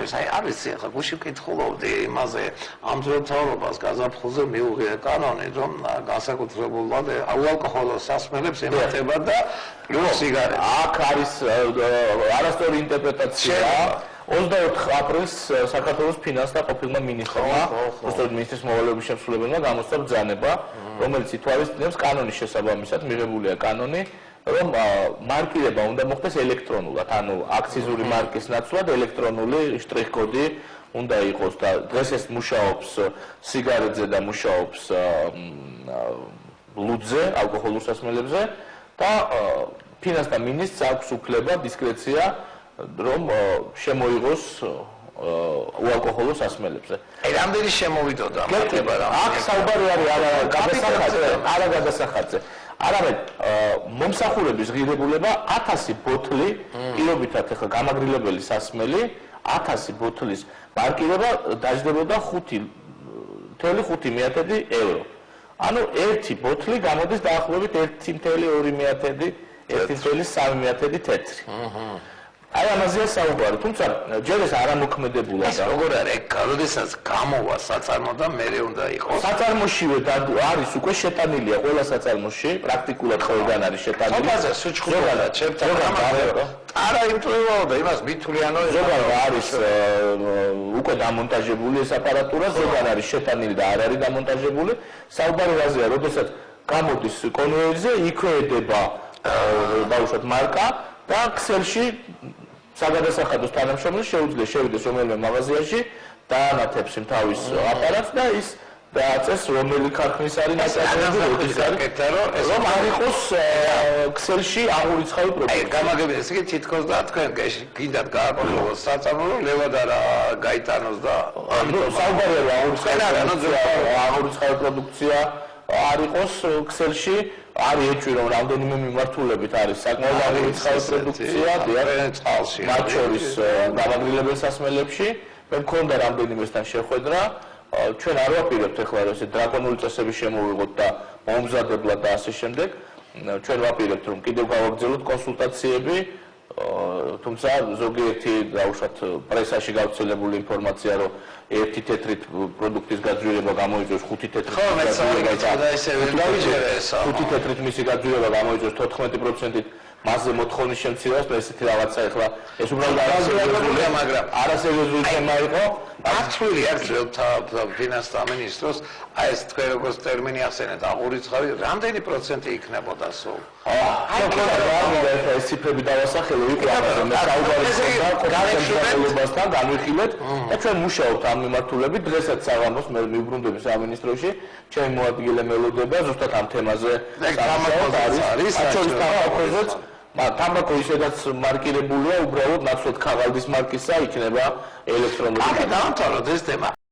თქმის, აი არის ახლა გუშინ ვკითხულობდი იმაზე ამ ძროთავრობას გაზაფხულზე მიუღია კანონი, რომ განსაკუთრებულად ალკოჰოლოს სასმელებს ემატება და პლუს სიგარეტს. აქ არის არასწორი ინტერპრეტაცია. 24 აპრილს საქართველოს ფინანსთა ყოფილმა მინისტრმა, უბრალოდ მინისტრის მოვალეობის შემსრულებელმა გამოსცა ბრძანება, რომელიც ითვალისწინებს კანონის შესაბამისად მიღებულია კანონი, რომ მარკირება უნდა მოხდეს ელექტრონულად, ანუ აქციზური მარკის ნაცვლად ელექტრონული შტრიხ-კოდი უნდა იყოს და დღეს ეს მუშაობს სიგარეტზე და მუშაობს ლუდზე, ალკოჰოლურ სასმელებზე და ფინანსთა მინისტრს აქვს უფლება, დისკრეცია რომ შემოიღოს უალკოჰოლო სასმელებზე. აი რამდენი შემოვიდოდა მართება რა. აქ საუბარი არის არა გადასახადზე. არამედ მომსახურების ღირებულება 1000 ბოთლი პირობითად ახლა გამაგრილებელი სასმელი 1000 ბოთლის მარკირება დაждდებოდა 5.5 евро. ანუ ერთი ბოთლი გამოდის დაახლოებით 1.2 1.3 თეთრი. აი ამაზეა საუბარი, თუმცა ჯერ ეს არ ამოქმედებულა და როგორ არის, როდესაც გამოვა საწარმო და მე უნდა იყოს. საწარმოშივე არის უკვე შეტანილია ყველა საწარმოში, პრაქტიკულად ყველგან არის შეტანილი. თუმცა სუჩხუბად ჩემთან არა იმწვევაოდა, იმას მითვლიანო ზოგან არის უკვე დამონტაჟებული ეს აპარატურა, ზოგან არის შეტანილი და არ არის დამონტაჟებული. საუბარი რაზეა, როდესაც გამოდის კონვეიერზე, იქვე ედება ბავშვად მარკა და ქსელში საგადასახადოს თანამშრომელი შეუძლია შევიდეს რომელიმე მაღაზიაში დაანათებს იმ თავის აპარატს და ის დააწეს რომელი ქარხნის არის ნაცვლად რომ არ იყოს ქსელში აღურიცხავი პროდუქტი. აი გამაგრებული ეს კი თითქოს და თქვენ გინდათ გააკეთოს საწარმო რომ ლევად არა გაიტანოს და ამიტომ საუბარია აღურიცხავი პროდუქცია არ იყოს ქსელში არის ეჭვი რომ რამდენიმე მიმართულებით არის საკმაოდ აღურიცხავი პროდუქცია წყალში მათ შორის გამაგრილებელ სასმელებში მე მქონდა რამდენიმესთან შეხვედრა ჩვენ არ ვაპირებთ ახლა რომ ესე დრაკონული წესები შემოვიღოთ და მომზადებლად და ასე შემდეგ ჩვენ ვაპირებთ რომ კიდევ გავაგრძელოთ კონსულტაციები თუმცა ზოგიერთი დაუშვათ პრესაში გავრცელებული ინფორმაცია რომ ერთი თეთრით პროდუქტის გაძვირება გამოიწვევს 5 თეთრით ხო მე და ესე ვერ დავიჯერე ესა 5 თეთრით მისი გაძვირება გამოიწვევს 14%-ით მასზე მოთხოვნის შემცირებას და ესეთი რაღაცა ახლა ეს უბრალოდ არასერიოზულია მაგრამ არასერიოზული თემა იყო აქტუალური არის ფინანსთა მინისტროს აი ეს თქვენ როგორც ტერმინი ახსენეთ აღურიცხავი რამდენი პროცენტი იქნებოდა სულ აი ეს ციფრები დავასახელო იყო ამაზე მე საუბარი გარეშობასთან განვიხილეთ და ჩვენ მუშაობთ ამ მიმართულებით დღესაც საღამოს მე მივბრუნდები სამინისტროში ჩემი მოადგილე მელოდება ზუსტად ამ თემაზე არის თამბაქო ისედაც მარკირებულია უბრალოდ ნაცვლად ქაღალდის მარკისა იქნება ელექტრონული აქ დაამთავროთ ეს თემა